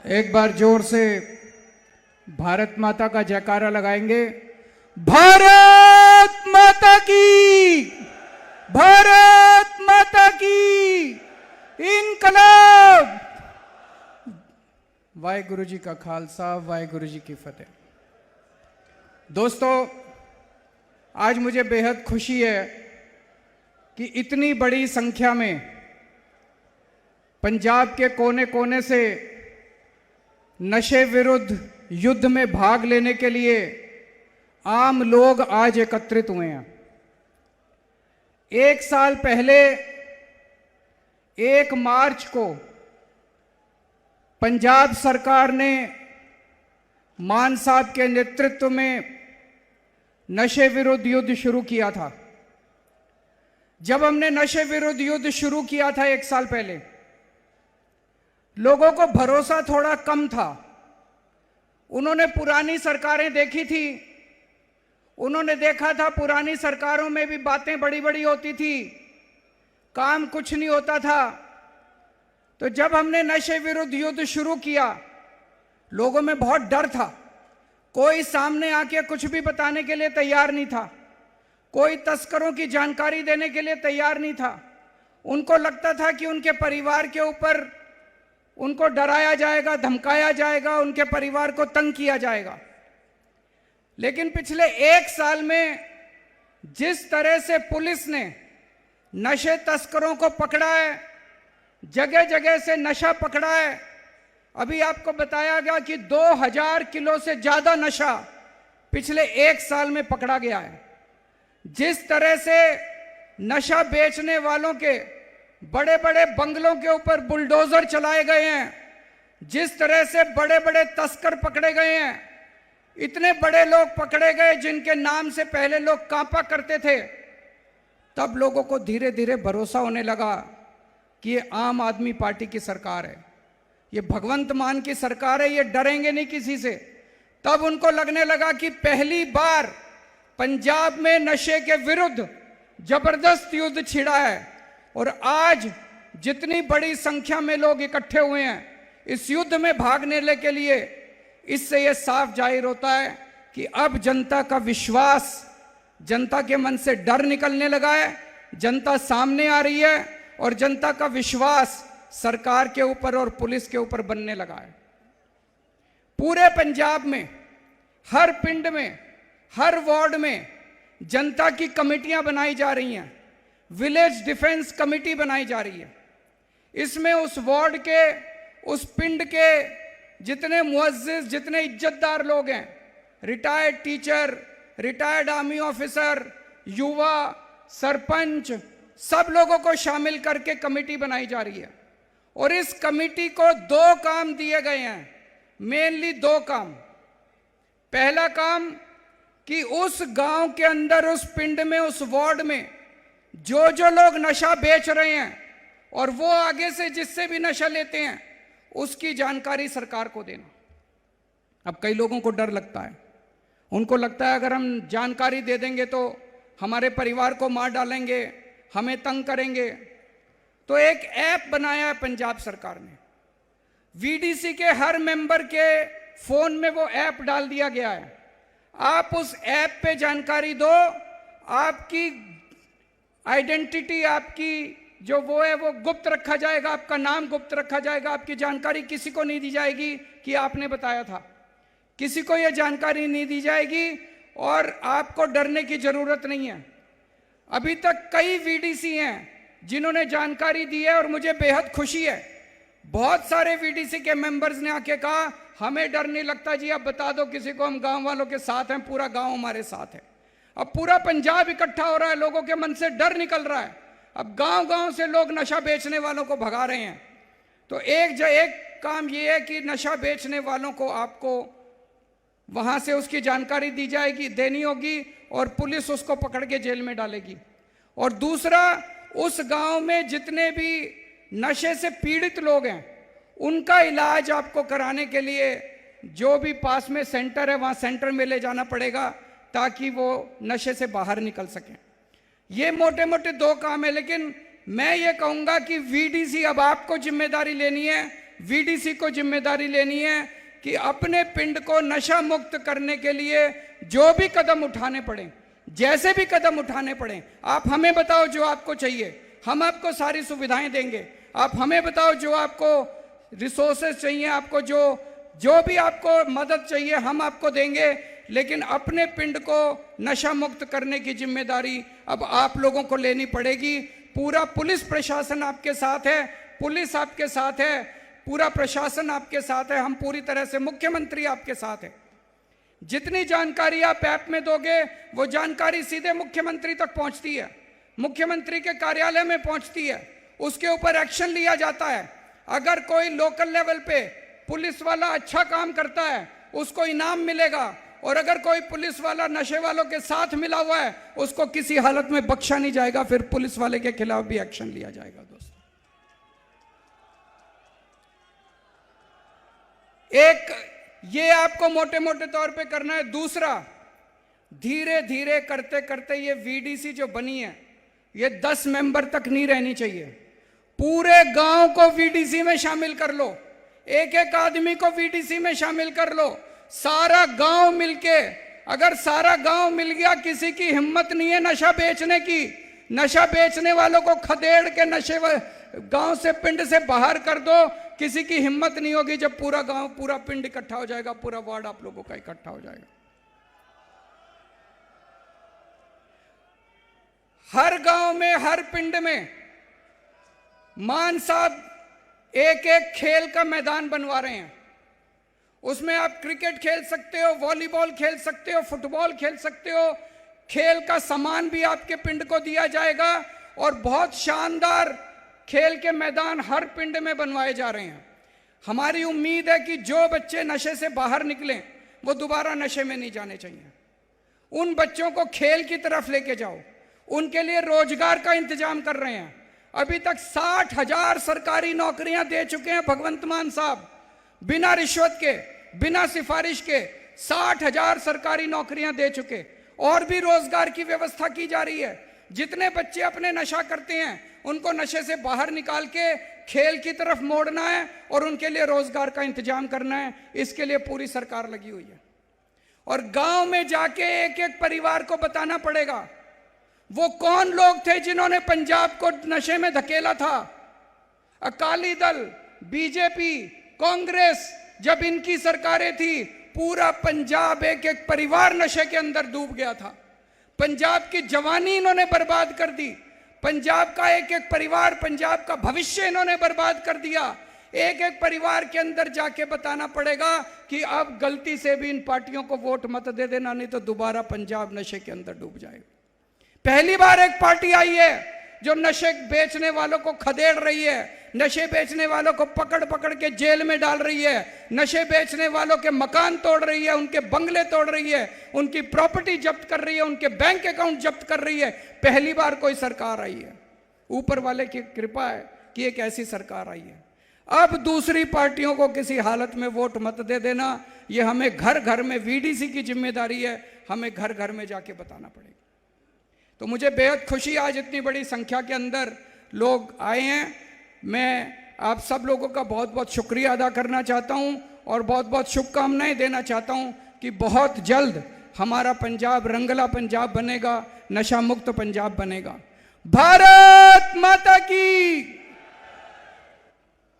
एक बार जोर से भारत माता का जयकारा लगाएंगे। भारत माता की, भारत माता की इनकलाब। वाहेगुरु जी का खालसा, वाहेगुरु जी की फतेह। दोस्तों, आज मुझे बेहद खुशी है कि इतनी बड़ी संख्या में पंजाब के कोने कोने से नशे विरुद्ध युद्ध में भाग लेने के लिए आम लोग आज एकत्रित हुए हैं। एक साल पहले 1 मार्च को पंजाब सरकार ने मान साहब के नेतृत्व में नशे विरुद्ध युद्ध शुरू किया था। जब हमने नशे विरुद्ध युद्ध शुरू किया था 1 साल पहले, लोगों को भरोसा थोड़ा कम था। उन्होंने पुरानी सरकारें देखी थी, उन्होंने देखा था पुरानी सरकारों में भी बातें बड़ी बड़ी होती थी, काम कुछ नहीं होता था। तो जब हमने नशे विरुद्ध युद्ध शुरू किया, लोगों में बहुत डर था। कोई सामने आके कुछ भी बताने के लिए तैयार नहीं था, कोई तस्करों की जानकारी देने के लिए तैयार नहीं था। उनको लगता था कि उनके परिवार के ऊपर उनको डराया जाएगा, धमकाया जाएगा, उनके परिवार को तंग किया जाएगा। लेकिन पिछले 1 साल में जिस तरह से पुलिस ने नशे तस्करों को पकड़ा है, जगह जगह से नशा पकड़ा है। अभी आपको बताया गया कि 2000 किलो से ज्यादा नशा पिछले 1 साल में पकड़ा गया है। जिस तरह से नशा बेचने वालों के बड़े बड़े बंगलों के ऊपर बुलडोजर चलाए गए हैं, जिस तरह से बड़े बड़े तस्कर पकड़े गए हैं, इतने बड़े लोग पकड़े गए जिनके नाम से पहले लोग कांपा करते थे, तब लोगों को धीरे धीरे भरोसा होने लगा कि ये आम आदमी पार्टी की सरकार है, ये भगवंत मान की सरकार है, ये डरेंगे नहीं किसी से। तब उनको लगने लगा कि पहली बार पंजाब में नशे के विरुद्ध जबरदस्त युद्ध छिड़ा है। और आज जितनी बड़ी संख्या में लोग इकट्ठे हुए हैं इस युद्ध में भागने के लिए, इससे यह साफ जाहिर होता है कि अब जनता का विश्वास, जनता के मन से डर निकलने लगा है, जनता सामने आ रही है और जनता का विश्वास सरकार के ऊपर और पुलिस के ऊपर बनने लगा है। पूरे पंजाब में हर पिंड में, हर वार्ड में जनता की कमेटियां बनाई जा रही हैं, विलेज डिफेंस कमेटी बनाई जा रही है। इसमें उस वार्ड के, उस पिंड के जितने मुअज्जिज, जितने इज्जतदार लोग हैं, retired teacher, retired army officer, युवा, सरपंच, सब लोगों को शामिल करके कमेटी बनाई जा रही है। और इस कमेटी को 2 काम दिए गए हैं, मेनली 2 काम। पहला काम कि उस गांव के अंदर, उस पिंड में, उस वार्ड में जो जो लोग नशा बेच रहे हैं और वो आगे से जिससे भी नशा लेते हैं, उसकी जानकारी सरकार को देना। अब कई लोगों को डर लगता है, उनको लगता है अगर हम जानकारी दे देंगे तो हमारे परिवार को मार डालेंगे, हमें तंग करेंगे। तो एक ऐप बनाया है पंजाब सरकार ने, वीडीसी के हर मेंबर के फोन में वो ऐप डाल दिया गया है। आप उस ऐप पे जानकारी दो, आपकी आइडेंटिटी, आपकी जो वो है वो गुप्त रखा जाएगा, आपका नाम गुप्त रखा जाएगा, आपकी जानकारी किसी को नहीं दी जाएगी कि आपने बताया था, किसी को यह जानकारी नहीं दी जाएगी और आपको डरने की जरूरत नहीं है। अभी तक कई वीडीसी हैं जिन्होंने जानकारी दी है और मुझे बेहद खुशी है। बहुत सारे वीडीसी के मेंबर्स ने आके कहा हमें डर नहीं लगता जी, अब बता दो किसी को, हम गांव वालों के साथ हैं, पूरा गांव हमारे साथ है। अब पूरा पंजाब इकट्ठा हो रहा है, लोगों के मन से डर निकल रहा है। अब गांव गांव से लोग नशा बेचने वालों को भगा रहे हैं। तो एक काम ये है कि नशा बेचने वालों को आपको वहां से उसकी जानकारी दी जाएगी, देनी होगी और पुलिस उसको पकड़ के जेल में डालेगी। और दूसरा, उस गांव में जितने भी नशे से पीड़ित लोग हैं उनका इलाज आपको कराने के लिए जो भी पास में सेंटर है वहां सेंटर में ले जाना पड़ेगा ताकि वो नशे से बाहर निकल सकें। ये मोटे मोटे 2 काम है, लेकिन मैं ये कहूंगा कि वीडीसी अब आपको जिम्मेदारी लेनी है वीडीसी को जिम्मेदारी लेनी है कि अपने पिंड को नशा मुक्त करने के लिए जो भी कदम उठाने पड़े, जैसे भी कदम उठाने पड़े, आप हमें बताओ जो आपको चाहिए, हम आपको सारी सुविधाएं देंगे। आप हमें बताओ जो आपको रिसोर्सेज चाहिए, आपको जो भी आपको मदद चाहिए हम आपको देंगे। लेकिन अपने पिंड को नशा मुक्त करने की जिम्मेदारी अब आप लोगों को लेनी पड़ेगी। पूरा पुलिस प्रशासन आपके साथ है, पुलिस आपके साथ है, पूरा प्रशासन आपके साथ है, हम पूरी तरह से, मुख्यमंत्री आपके साथ है। जितनी जानकारी आप ऐप में दोगे वो जानकारी सीधे मुख्यमंत्री तक पहुंचती है, मुख्यमंत्री के कार्यालय में पहुंचती है, उसके ऊपर एक्शन लिया जाता है। अगर कोई लोकल लेवल पे पुलिस वाला अच्छा काम करता है उसको इनाम मिलेगा, और अगर कोई पुलिस वाला नशे वालों के साथ मिला हुआ है उसको किसी हालत में बख्शा नहीं जाएगा, फिर पुलिस वाले के खिलाफ भी एक्शन लिया जाएगा। दोस्तों, एक ये आपको मोटे मोटे तौर पे करना है। दूसरा, धीरे धीरे करते करते ये वीडीसी जो बनी है ये 10 मेंबर तक नहीं रहनी चाहिए। पूरे गांव को वीडीसी में शामिल कर लो, एक एक आदमी को वीडीसी में शामिल कर लो, सारा गांव मिलके। अगर सारा गांव मिल गया, किसी की हिम्मत नहीं है नशा बेचने की, नशा बेचने वालों को खदेड़ के नशे गांव से, पिंड से बाहर कर दो, किसी की हिम्मत नहीं होगी। जब पूरा गांव, पूरा पिंड इकट्ठा हो जाएगा, पूरा वार्ड आप लोगों का इकट्ठा हो जाएगा। हर गांव में, हर पिंड में मान साहब एक एक खेल का मैदान बनवा रहे हैं। उसमें आप क्रिकेट खेल सकते हो, वॉलीबॉल खेल सकते हो, फुटबॉल खेल सकते हो। खेल का सामान भी आपके पिंड को दिया जाएगा और बहुत शानदार खेल के मैदान हर पिंड में बनवाए जा रहे हैं। हमारी उम्मीद है कि जो बच्चे नशे से बाहर निकलें वो दोबारा नशे में नहीं जाने चाहिए। उन बच्चों को खेल की तरफ लेके जाओ, उनके लिए रोजगार का इंतजाम कर रहे हैं। अभी तक 60,000 सरकारी नौकरियां दे चुके हैं भगवंत मान साहब, बिना रिश्वत के, बिना सिफारिश के 60,000 सरकारी नौकरियां दे चुके। और भी रोजगार की व्यवस्था की जा रही है। जितने बच्चे अपने नशा करते हैं उनको नशे से बाहर निकाल के खेल की तरफ मोड़ना है और उनके लिए रोजगार का इंतजाम करना है। इसके लिए पूरी सरकार लगी हुई है। और गांव में जाके एक एक परिवार को बताना पड़ेगा वो कौन लोग थे जिन्होंने पंजाब को नशे में धकेला था। अकाली दल, बीजेपी, कांग्रेस, जब इनकी सरकारें थी पूरा पंजाब, एक एक परिवार नशे के अंदर डूब गया था। पंजाब की जवानी इन्होंने बर्बाद कर दी, पंजाब का एक एक परिवार, पंजाब का भविष्य इन्होंने बर्बाद कर दिया। एक एक परिवार के अंदर जाके बताना पड़ेगा कि अब गलती से भी इन पार्टियों को वोट मत दे देना, नहीं तो दोबारा पंजाब नशे के अंदर डूब जाएगा। पहली बार एक पार्टी आई है जो नशे बेचने वालों को खदेड़ रही है, नशे बेचने वालों को पकड़ पकड़ के जेल में डाल रही है, नशे बेचने वालों के मकान तोड़ रही है, उनके बंगले तोड़ रही है, उनकी प्रॉपर्टी जब्त कर रही है, उनके बैंक अकाउंट जब्त कर रही है। पहली बार कोई सरकार आई है, ऊपर वाले की कृपा है कि एक ऐसी सरकार आई है। अब दूसरी पार्टियों को किसी हालत में वोट मत दे देना, ये हमें घर घर में, वीडीसी की जिम्मेदारी है, हमें घर घर में जाके बताना पड़ेगा। तो मुझे बेहद खुशी, आज इतनी बड़ी संख्या के अंदर लोग आए हैं। मैं आप सब लोगों का बहुत बहुत शुक्रिया अदा करना चाहता हूं और बहुत बहुत शुभकामनाएं देना चाहता हूं कि बहुत जल्द हमारा पंजाब रंगला पंजाब बनेगा, नशा मुक्त पंजाब बनेगा। भारत माता की